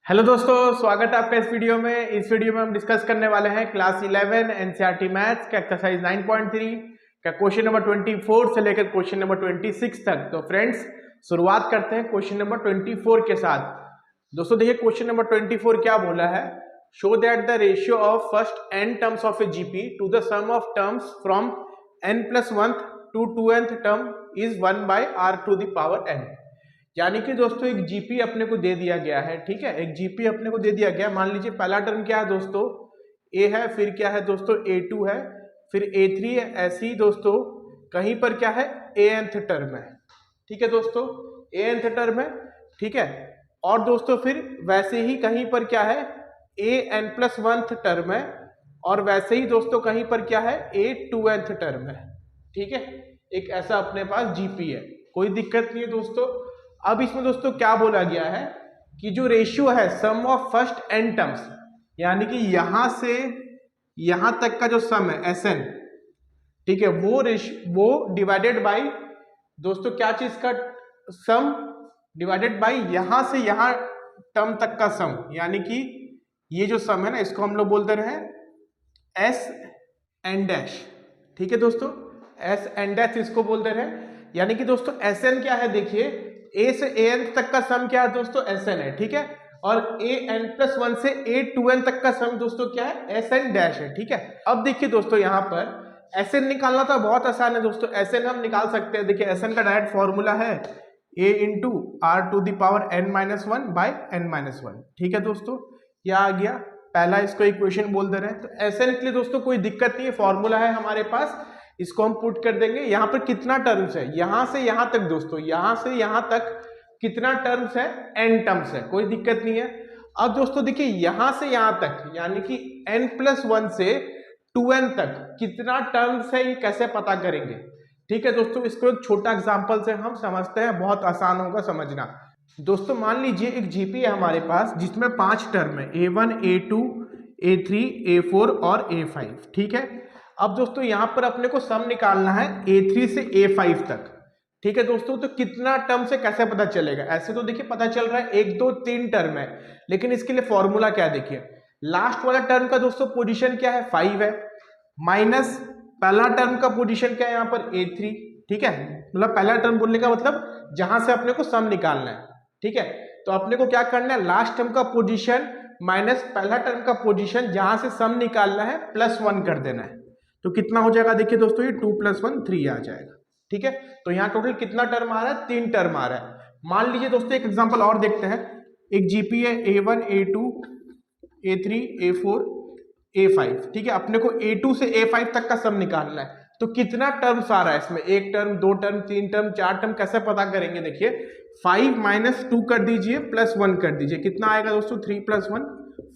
Hello दोस्तों, स्वागत है आपका इस वीडियो में। इस वीडियो में हम डिस्कस करने वाले हैं क्लास 11 एनसीईआरटी मैथ्स का एक्सरसाइज 9.3 का क्वेश्चन नंबर 24 से लेकर क्वेश्चन नंबर 26 तक। तो फ्रेंड्स, शुरुआत करते हैं क्वेश्चन नंबर 24 के साथ। दोस्तों देखिए, क्वेश्चन नंबर 24 क्या बोला है। Show that the ratio of first n terms of a GP to the sum of terms from n+1 to 2nth term is 1/r⁴n। यानी कि दोस्तों एक जीपी अपने को दे दिया गया है, ठीक है। एक जीपी अपने को दे दिया गया। मान लीजिए पहला टर्म क्या है दोस्तों, ए है, फिर क्या है दोस्तों a2 है, फिर a3 है। ऐसे ही दोस्तों कहीं पर क्या है anth टर्म है, ठीक है दोस्तों, anth टर्म है, ठीक है। और दोस्तों फिर वैसे ही कहीं पर क्या है an+1th टर्म है, और वैसे ही दोस्तों कहीं पर क्या है a2nth टर्म है, ठीक है। एक ऐसा अपने पास जीपी है, कोई दिक्कत नहीं है दोस्तों। अब इसमें दोस्तों क्या बोला गया है कि जो रेशियो है सम ऑफ फर्स्ट n टर्म्स, यानी कि यहां से यहां तक का जो सम है Sn, ठीक है, वो डिवाइडेड बाय दोस्तों क्या चीज का सम, डिवाइडेड बाय यहां से यहां टर्म तक का सम। यानी कि ये जो सम है ना, इसको हम लोग बोलते रहे Sn', ठीक है दोस्तों, Sn' इसको बोलते रहे। यानी कि दोस्तों Sn क्या है, देखिए a से an तक का सम क्या है दोस्तों Sn है, ठीक है। और an+1 से a2n तक का सम दोस्तों क्या है Sn' है, ठीक है। अब देखिए दोस्तों यहाँ पर Sn निकालना तो बहुत आसान है दोस्तों। Sn हम निकाल सकते हैं। देखिए Sn का डायरेक्ट फॉर्मूला है a × r⁴n−1/n−1, ठीक है दोस्तों। क्या आ गया, पहला इसको इक्वेशन बोल दे रहे हैं। तो Sn के लिए दोस्तों कोई दिक्कत नहीं है, फॉर्मूला है हमारे पास, इसको हम पुट कर देंगे। यहाँ पर कितना टर्म्स है, यहां से यहां तक दोस्तों, यहां से यहां तक कितना टर्म्स है, n टर्म्स है, कोई दिक्कत नहीं है। अब दोस्तों देखिए यहां से यहां तक, यानी कि n+1 से 2n तक कितना टर्म्स है, ये कैसे पता करेंगे, ठीक है दोस्तों। इसको एक छोटा एग्जांपल से हम समझते हैं, बहुत आसान होगा समझना। दोस्तों मान लीजिए एक जीपी है हमारे पास जिसमें 5 टर्म है, a1 a2 a3 a4 और a5, ठीक है। अब दोस्तों यहाँ पर अपने को सम निकालना है a3 से a5 तक, ठीक है दोस्तों। तो कितना टर्म से कैसे पता चलेगा, ऐसे तो देखिए पता चल रहा है 1 2 3 टर्म है, लेकिन इसके लिए फॉर्मूला क्या है, देखिए लास्ट वाला टर्म का दोस्तों पोजीशन क्या है 5 है, माइनस पहला टर्म का पोजीशन क्या है यहाँ पर a3, ठीक है। मतलब पहला टर्म बोलने का मतलब जहां से अपने को सम निकालना है, ठीक है। तो अपने को क्या करना है, लास्ट टर्म का पोजीशन माइनस पहला टर्म का पोजीशन, जहां से सम निकालना है +1 कर देना है। तो कितना हो जाएगा, देखिए दोस्तों ये 2 + 1 3 आ जाएगा, ठीक है। तो यहाँ टोटल कितना टर्म आ रहा है, 3 टर्म आ रहा है। मान लीजिए दोस्तों एक एग्जांपल और देखते हैं। एक जीपी है a1 a2 a3 a4 a5, ठीक है। अपने को a2 से a5 तक का सम निकालना है। तो कितना टर्म्स आ रहा है इसमें, 1 टर्म 2 टर्म 3 टर्म 4 टर्म, कैसे पता करेंगे, देखिए 5 - 2 कर दीजिए +1 कर दीजिए, कितना आएगा दोस्तों 3 + 1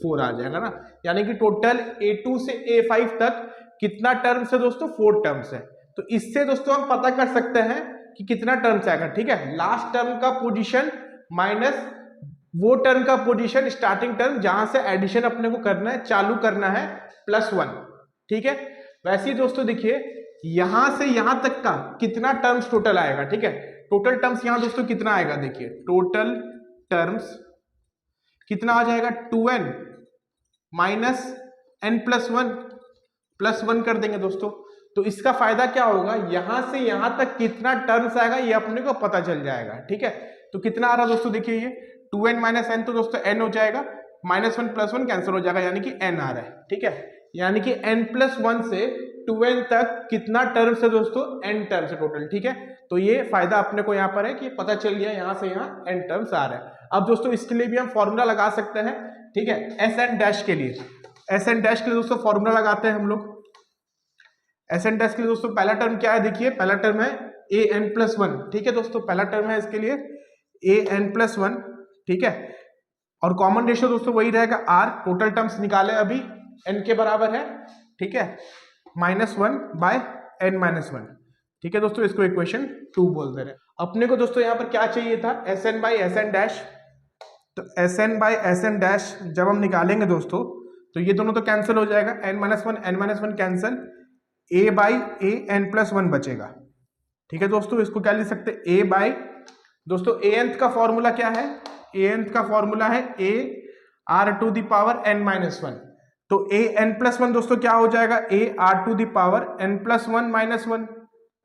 4 आ जाएगा ना। यानी कि टोटल a2 से a5 तक कितना टर्म्स है दोस्तों, 4 टर्म्स है। तो इससे दोस्तों हम पता कर सकते हैं कि कितना टर्म्स आएगा, ठीक है। लास्ट टर्म का पोजीशन माइनस वो टर्म का पोजीशन, स्टार्टिंग टर्म जहां से एडिशन अपने को करना है, चालू करना है +1, ठीक है। वैसे ही दोस्तों देखिए यहां से यहां तक का कितना टर्म्स टोटल आएगा, ठीक है। टोटल टर्म्स यहां दोस्तों कितना आएगा, देखिए टोटल टर्म्स कितना आ जाएगा, 2n माइनस n+1 +1 कर देंगे दोस्तों। तो इसका फायदा क्या होगा, यहां से यहां तक कितना टर्म्स आएगा ये अपने को पता चल जाएगा, ठीक है। तो कितना आ रहा है दोस्तों, देखिए ये 2n - n, तो दोस्तों n हो जाएगा, -1 + 1 कैंसिल हो जाएगा, यानी कि n आ रहा है, ठीक है। यानी कि n+1 से 2n तक कितना टर्म्स है दोस्तों, n टर्म्स है टोटल, ठीक है। तो ये फायदा अपने को यहाँ पर है कि पता चल गया यहां से यहाँ n टर्म्स आ रहा है। अब दोस्तों इसके लिए भी हम फॉर्मूला लगा सकते हैं, ठीक है। Sn' के लिए, Sn' के लिए दोस्तों फॉर्मूला लगाते हैं हम लोग। Sn' के लिए दोस्तों पहला टर्म क्या है, देखिए पहला टर्म है an+1, ठीक है दोस्तों। पहला टर्म है इसके लिए an+1, ठीक है। और कॉमन रेशियो दोस्तों वही रहेगा r, टोटल टर्म्स निकाले अभी n के बराबर है, ठीक है, -1/n-1, ठीक है दोस्तों। इसको इक्वेशन 2 बोल दे रहे हैं। अपने को दोस्तों यहाँ पर क्या चाहिए था, Sn/Sn'। तो Sn/Sn' जब हम निकालेंगे दोस्तों तो ये दोनों तो कैंसिल हो जाएगा, n-1 n-1 कैंसिल, a/an+1 बचेगा, ठीक है दोस्तों। इसको क्या लिख सकते हैं, दोस्तों anth का फॉर्मूला क्या है, anth का फॉर्मूला है a r to the power n minus one. तो ए एन प्लस वन दोस्तों क्या हो जाएगा, a r to the power n plus one minus one.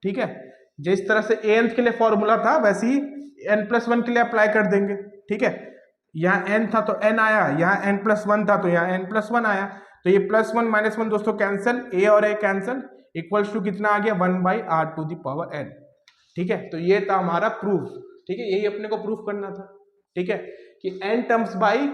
ठीक है, जिस तरह से ए एन के लिए फॉर्मूला था वैसे ही एन प्लस वन के लिए अप्लाई कर देंगे। ठीक है, यहाँ एन था तो एन आया, यहाँ एन प्लस वन था तो यहाँ एन प्लस वन आया, तो ये प्लस वन माइनस वन दोस्तों कैंसिल, ए और ए कैंसिल, इक्वल्स टू कितना आ गया, one by r to the power n. ठीक है, तो ये था हमारा प्रूफ। ठीक है, यही अपने को प्रूफ करना था। ठीक है, कि n terms by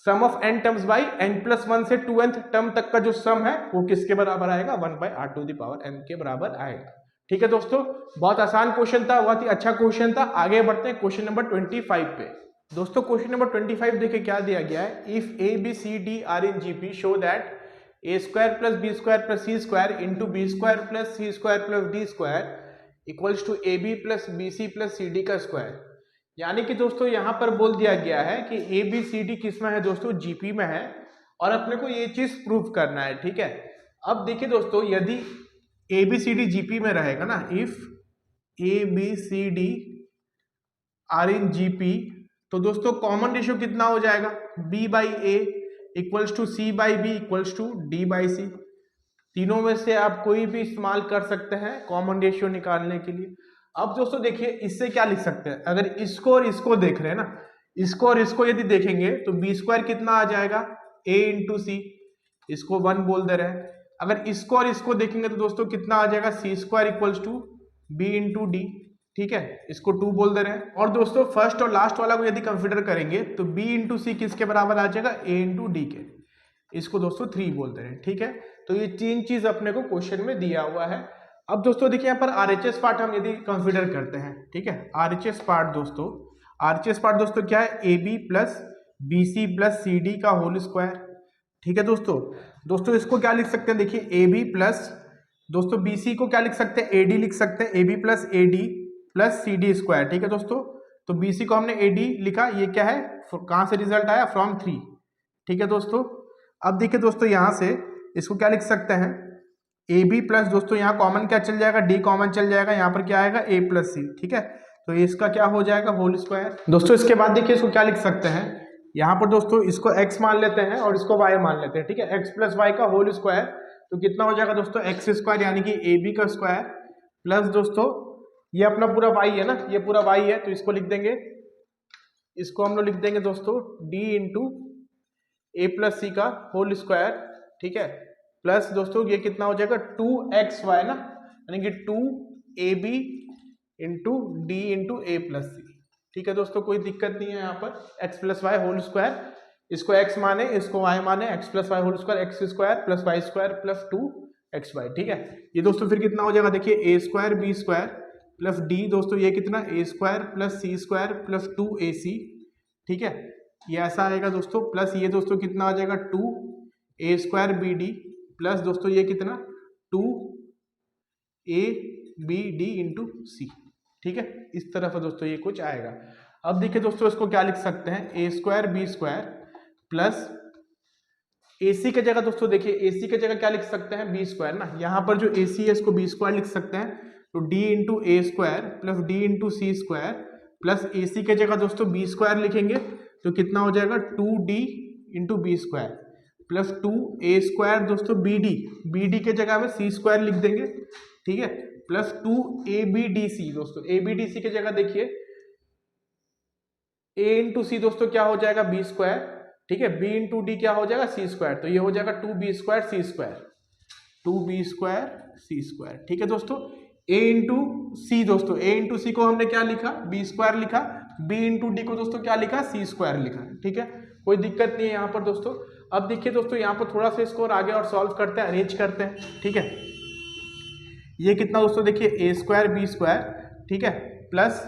sum of n terms by n plus one से 2nth टर्म तक का जो सम है वो किसके बराबर आएगा, one by r to the power n के बराबर आएगा। ठीक है दोस्तों, बहुत आसान क्वेश्चन था, बहुत ही अच्छा क्वेश्चन था। आगे बढ़ते हैं क्वेश्चन नंबर 25 पे। दोस्तों क्वेश्चन नंबर 25 देखिए क्या दिया गया है, if A B C D are in GP show that a square plus B square plus C square into b square plus C square plus D square equals to a b plus b c plus c d का square. यानी कि दोस्तों यहाँ पर बोल दिया गया है कि ए बी सी डी किस में है दोस्तों, जीपी में है, और अपने को ये चीज प्रूव करना है। ठीक है, अब देखिए दोस्तों, यदि A B C D GP में रहेगा ना, if A B C D are in GP, तो दोस्तों कॉमन रेशियो कितना हो जाएगा, b by A equals to C by B equals to D by C. तीनों में से आप कोई भी इस्तेमाल कर सकते हैं कॉमन रेशियो निकालने के लिए। अब दोस्तों देखिए इससे क्या लिख सकते हैं, अगर इसको और इसको देख रहे हैं ना, इसको और इसको यदि देखेंगे तो बी स्क्वायर कितना आ जाएगा, a इंटू सी, इसको 1 बोल दे रहे हैं। अगर इसको और इसको देखेंगे तो दोस्तों कितना आ जाएगा, C square equals to B into D. ठीक है, इसको 2 बोल दे रहे हैं। और दोस्तों फर्स्ट और लास्ट वाला को यदि कंसिडर करेंगे तो b इंटू सी किसके बराबर आ जाएगा, a इंटू डी के, इसको दोस्तों 3 बोल दे रहे हैं। ठीक है, तो ये 3 चीज अपने को क्वेश्चन में दिया हुआ है। अब दोस्तों देखिए यहाँ पर आरएचएस पार्ट हम यदि कंसिडर करते हैं, ठीक है, आरएचएस पार्ट दोस्तों क्या है, a b plus b c plus c d का होल स्क्वायर। ठीक है दोस्तों इसको क्या लिख सकते हैं, देखिए ए बी प्लस दोस्तों बी सी को क्या लिख सकते हैं, ए डी लिख सकते हैं, a b plus a d plus c d square. ठीक है दोस्तों, तो बी सी को हमने ए डी लिखा, ये क्या है, कहाँ से रिजल्ट आया, फ्रॉम 3। ठीक है दोस्तों, अब देखिए दोस्तों यहाँ से इसको क्या लिख सकते हैं, ए बी प्लस दोस्तों यहाँ कॉमन क्या चल जाएगा, डी कॉमन चल जाएगा, यहाँ पर क्या आएगा, ए प्लस सी। ठीक है, तो इसका क्या हो जाएगा, होल स्क्वायर। दोस्तों इसके बाद देखिए इसको क्या लिख सकते हैं, यहाँ पर दोस्तों इसको x मान लेते हैं और इसको y मान लेते हैं। ठीक है, x प्लस वाई का होल स्क्वायर, तो कितना हो जाएगा दोस्तों, एक्स स्क्वायर यानी कि ए बी का स्क्वायर प्लस दोस्तों ये अपना पूरा y है ना, ये पूरा y है, तो इसको लिख देंगे, इसको हम लोग लिख देंगे दोस्तों d इंटू ए प्लस सी का होल स्क्वायर। ठीक है, प्लस दोस्तों ये कितना हो जाएगा, 2xy ना, यानी कि 2ab इंटू डी इंटू ए प्लस सी। ठीक है दोस्तों, कोई दिक्कत नहीं है यहाँ पर, x plus y whole square, इसको x माने इसको y माने, x plus y whole square x square plus y square plus 2xy। ठीक है, ये दोस्तों फिर कितना हो जाएगा, देखिए a square B square plus d दोस्तों ये कितना, a square plus C square plus 2ac। ठीक है, ये ऐसा आएगा दोस्तों, प्लस ये दोस्तों कितना आ जाएगा, 2a square B D plus दोस्तों ये कितना, 2ab इंटू सी। ठीक है, इस तरफ दोस्तों ये कुछ आएगा। अब देखिए दोस्तों इसको क्या लिख सकते हैं, a square B square plus ac की जगह दोस्तों देखिए ac की जगह क्या लिख सकते हैं, बी स्क्वायर ना, यहाँ पर जो ac है इसको बी स्क्वायर लिख सकते हैं, तो d इंटू ए स्क्वायर प्लस डी इंटू सी स्क्वायर प्लस ac की जगह दोस्तों बी स्क्वायर लिखेंगे तो कितना हो जाएगा, 2d into b square plus 2a square दोस्तों बी डी के जगह में सी स्क्वायर लिख देंगे। ठीक है, प्लस 2abdc दोस्तों, abdc की जगह देखिए a इंटू सी दोस्तों क्या हो जाएगा, बी स्क्वायर। ठीक है, b इंटू डी क्या हो जाएगा, सी स्क्वायर, तो ये हो जाएगा 2b स्क्वायर सी स्क्वायर, 2b स्क्वायर सी स्क्वायर। ठीक है दोस्तों, a इंटू सी दोस्तों, a इंटू सी को हमने क्या लिखा, बी स्क्वायर लिखा, b इंटू डी को दोस्तों क्या लिखा, सी स्क्वायर लिखा। ठीक है, कोई दिक्कत नहीं है यहाँ पर दोस्तों। अब देखिए दोस्तों यहाँ पर थोड़ा सा इसको और आगे और सॉल्व करते हैं, अरेंज करते हैं। ठीक है, ये कितना दोस्तों देखिए, a स्क्वायर बी स्क्वायर, ठीक है, प्लस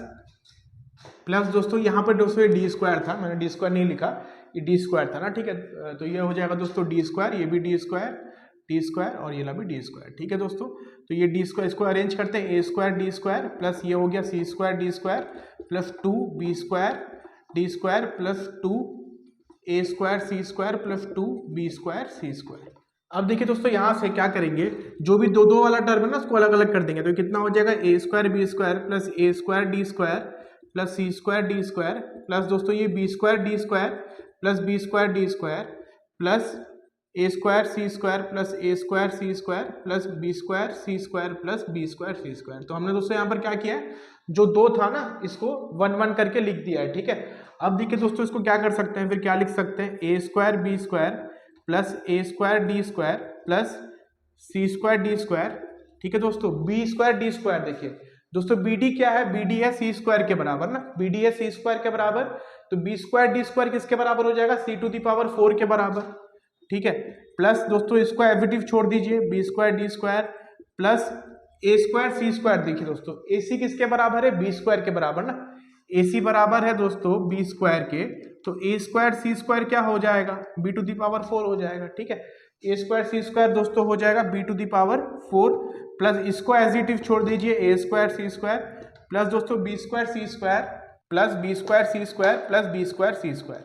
दोस्तों यहाँ पर दोस्तों ये डी स्क्वायर था, मैंने डी स्क्वायर नहीं लिखा, ये डी स्क्वायर था ना। ठीक है, तो ये हो जाएगा दोस्तों डी स्क्वायर, ये भी डी स्क्वायर और ये भी डी स्क्वायर। ठीक है दोस्तों, तो ये डी स्क्वायर, इसको अरेंज करते हैं, A square D square plus ये हो गया C square D square plus 2b square D square plus 2a square सी स्क्वायर प्लस 2b स्क्वायर सी स्क्वायर। अब देखिए दोस्तों यहाँ से क्या करेंगे, जो भी दो वाला टर्म है ना उसको अलग अलग कर देंगे, तो कितना हो जाएगा, A square B square plus A square D square plus C square D square plus दोस्तों ये B square D square plus B square D square plus A square C square plus A square C square plus B square C square plus B square C square. तो हमने दोस्तों यहाँ पर क्या किया है, जो दो था ना इसको 1 1 करके लिख दिया है, ठीक है। अब देखिए दोस्तों इसको क्या कर सकते हैं, फिर क्या लिख सकते हैं, A square B square plus A square D square plus C square D square, ठीक है दोस्तों। बी स्क्वायर डी स्क्वायर, देखिए दोस्तों बी डी क्या है, बी डी है सी स्क्वायर के बराबर ना, बी डी है सी स्क्वायर के बराबर, तो बी स्क्वायर डी स्क्वायर किसके बराबर हो जाएगा, सी टू दी पावर 4 के बराबर, ठीक है। प्लस दोस्तों इसको एडिटिव छोड़ दीजिए, B square D square plus A square C square, देखिए दोस्तों ए सी किसके बराबर है, बी स्क्वायर के बराबर ना, ए सी बराबर है दोस्तों बी स्क्वायर के, तो ए स्क्वायर सी स्क्वायर क्या हो जाएगा, बी टू दी पावर 4 हो जाएगा, ठीक है। ए स्क्वायर सी स्क्वायर दोस्तों हो जाएगा b to the power 4 plus इसको एडिटिव छोड़ दीजिए, a square C square plus दोस्तों बी स्क्वायर सी स्क्वायर प्लस बी स्क्वायर सी स्क्वायर प्लस बी स्क्वायर सी स्क्वायर,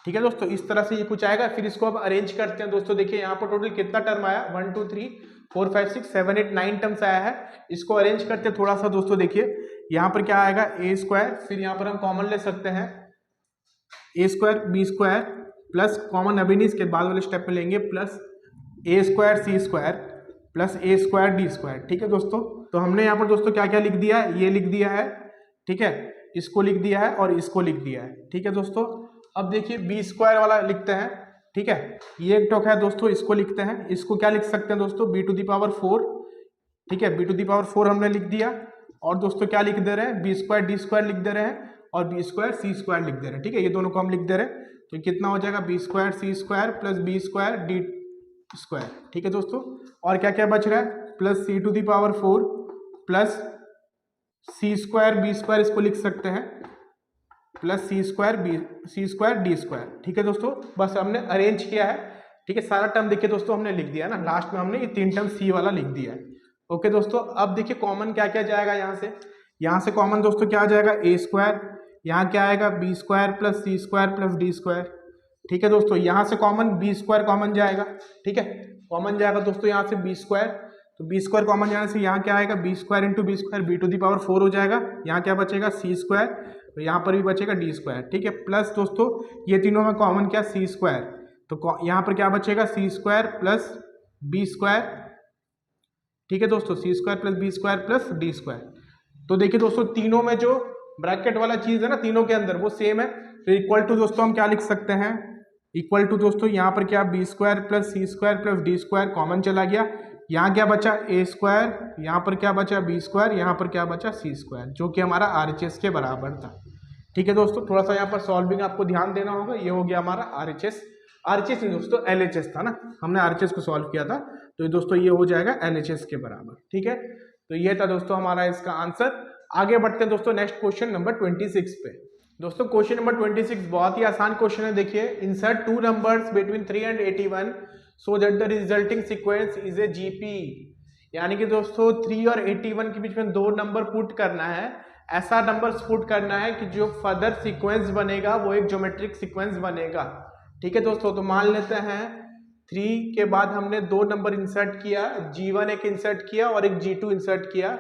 ठीक है दोस्तों। इस तरह से ये कुछ आएगा। फिर इसको अब अरेंज करते हैं दोस्तों, देखिए यहाँ पर टोटल कितना टर्म आया, 1 2 3 4 5 6 7 8 9 टर्म्स आया है। इसको अरेंज करते हैं थोड़ा सा दोस्तों, देखिए यहाँ पर क्या आएगा, ए स्क्वायर, फिर यहाँ पर हम कॉमन ले सकते हैं A square B square plus common अभी नहीं, इसके बाद वाले स्टेप में लेंगे, plus A square C square plus A square D square, ठीक है दोस्तों। तो हमने यहाँ पर दोस्तों क्या क्या लिख दिया है, ये लिख दिया है, ठीक है, इसको लिख दिया है और इसको लिख दिया है, ठीक है दोस्तों। अब देखिए बी स्क्वायर वाला लिखते हैं, ठीक है, ये एक टॉक है दोस्तों, इसको लिखते हैं, इसको क्या लिख सकते हैं दोस्तों, बी टू दी पावर 4, ठीक है, बी टू दी पावर 4 हमने लिख दिया। और दोस्तों क्या लिख दे रहे हैं, बी स्क्वायर डी स्क्वायर लिख दे रहे हैं और बी स्क्वायर सी स्क्वायर लिख दे रहे हैं, ठीक है, ये दोनों को हम लिख दे रहे हैं। तो कितना हो जाएगा, बी स्क्वायर सी square plus B square D square, ठीक है दोस्तों। और क्या क्या बच रहा है, plus C to the power 4 plus C square B square, इसको लिख सकते हैं, प्लस सी स्क्वायर डी स्क्वायर, ठीक है दोस्तों। बस हमने अरेंज किया है, ठीक है, सारा टर्म देखिए दोस्तों हमने लिख दिया ना, लास्ट में हमने ये 3 टर्म सी वाला लिख दिया है। ओके दोस्तों, अब देखिए कॉमन क्या क्या जाएगा यहाँ से कॉमन दोस्तों क्या आ जाएगा, ए स्क्वायर, यहाँ क्या आएगा, बी स्क्वायर प्लस सी स्क्वायर प्लस डी स्क्वायर, ठीक है दोस्तों। यहाँ से कॉमन बी स्क्वायर कॉमन जाएगा, ठीक है, कॉमन जाएगा दोस्तों यहाँ से बी स्क्वायर, तो बी स्क्वायर कॉमन जाने से यहाँ क्या आएगा, b square into b square, b to the power 4 हो जाएगा। यहाँ क्या बचेगा, सी स्क्वायर, तो यहाँ पर भी बचेगा डी स्क्वायर, ठीक है, प्लस दोस्तों ये तीनों में कॉमन क्या, सी स्क्वायर, तो यहाँ पर क्या बचेगा, C square plus B square, ठीक है दोस्तों, C square plus B square plus D square. तो देखिए दोस्तों तीनों में जो ब्रैकेट वाला चीज है ना, तीनों के अंदर वो सेम है, तो इक्वल टू दोस्तों हम क्या लिख सकते हैं, इक्वल टू दोस्तों यहाँ पर क्या, बी स्क्वायर प्लस सी square plus D square common चला गया, यहाँ क्या बचा, ए स्क्वायर, यहाँ पर क्या बचा, बी स्क्वायर, यहाँ पर क्या बचा, सी स्क्वायर, जो कि हमारा RHS के बराबर था, ठीक है दोस्तों। थोड़ा सा यहाँ पर सॉल्विंग आपको ध्यान देना होगा, ये हो गया हमारा RHS नहीं दोस्तों LHS था ना, हमने RHS को सॉल्व किया था, तो दोस्तों ये हो जाएगा LHS के बराबर, ठीक है। तो ये था दोस्तों हमारा इसका आंसर। आगे बढ़ते हैं दोस्तों नेक्स्ट क्वेश्चन नंबर 26 पे। दोस्तों क्वेश्चन नंबर 26 बहुत ही आसान क्वेश्चन है, देखिए, insert 2 numbers between 3 and 81 so that the resulting sequence is a GP, यानी कि दोस्तों 3 और 81 के बीच में 2 नंबर पुट करना है, ऐसा नंबर पुट करना है कि जो फर्दर सीक्वेंस बनेगा वो एक ज्योमेट्रिक सीक्वेंस बनेगा, ठीक है दोस्तों। तो मान लेते हैं 3 के बाद हमने 2 नंबर इंसर्ट किया, G1 एक इंसर्ट किया और एक G2 इंसर्ट किया,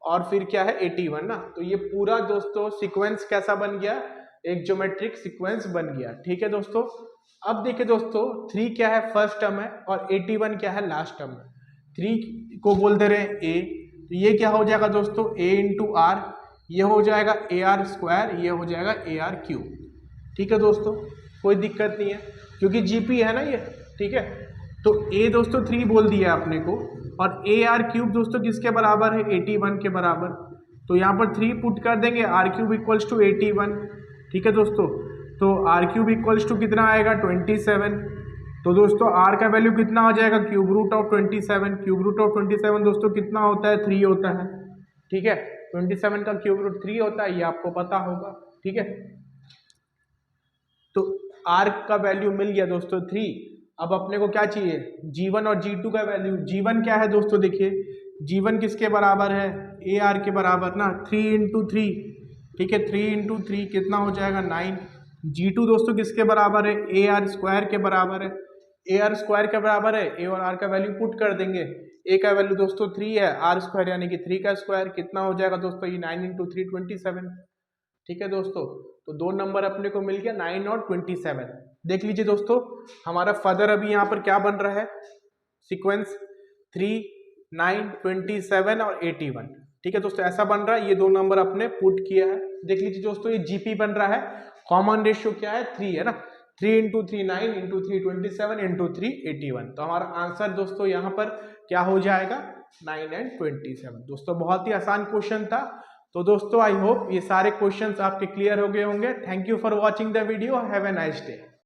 और फिर क्या है 81 ना, तो ये पूरा दोस्तों सीक्वेंस कैसा बन गया, एक ज्योमेट्रिक सीक्वेंस बन गया, ठीक है दोस्तों। अब देखिए दोस्तों 3 क्या है, फर्स्ट टर्म है, और 81 क्या है, लास्ट टर्म है। 3 को बोल दे रहे हैं A, तो ये क्या हो जाएगा दोस्तों, A इंटू R, ये हो जाएगा AR स्क्वायर, ये हो जाएगा AR क्यूब, ठीक है दोस्तों, कोई दिक्कत नहीं है क्योंकि GP है ना ये, ठीक है। तो A दोस्तों 3 बोल दिया आपने को, और AR क्यूब दोस्तों किसके बराबर है, 81 के बराबर, तो यहाँ पर 3 पुट कर देंगे, R क्यूब इक्वल्स टू 81, ठीक है दोस्तों। तो R क्यूब इक्वल्स टू कितना आएगा, 27, तो दोस्तों R का वैल्यू कितना हो जाएगा, cube root of 27, cube root of 27 दोस्तों कितना होता है, 3 होता है, ठीक है, 27 का क्यूब रूट 3 होता है, ये आपको पता होगा, ठीक है। तो R का वैल्यू मिल गया दोस्तों 3। अब अपने को क्या चाहिए, G1 और G2 का वैल्यू। G1 क्या है दोस्तों, देखिए G1 किसके बराबर है, AR के बराबर ना, 3 इंटू 3, ठीक है, 3 इंटू 3 कितना हो जाएगा, 9। G2 दोस्तों किसके बराबर है, AR स्क्वायर के बराबर है, AR स्क्वायर के बराबर है, A और R का वैल्यू पुट कर देंगे, A का वैल्यू दोस्तों 3 है, R स्क्वायर यानी कि 3 का स्क्वायर कितना हो जाएगा दोस्तों, ये 9 इंटू 3 27, ठीक है दोस्तों। तो 2 नंबर अपने को मिल गया 9 और 27, देख लीजिए दोस्तों, हमारा फर्दर अभी यहाँ पर क्या बन रहा है, सीक्वेंस 3, 9, 27 और 81। ठीक है दोस्तों, ऐसा बन रहा है, ये दो नंबर अपने पुट किया है। देख लीजिए दोस्तों, ये जीपी बन रहा है, कॉमन रेशियो क्या है 3 है ना, 3 इंटू 3 9 इंटू 3 27 इंटू 3 81। तो हमारा आंसर दोस्तों यहाँ पर क्या हो जाएगा, 9 एंड 27। दोस्तों बहुत ही आसान क्वेश्चन था। तो दोस्तों आई होप ये सारे क्वेश्चंस आपके क्लियर हो गए होंगे। Thank you for watching the video, have a nice day.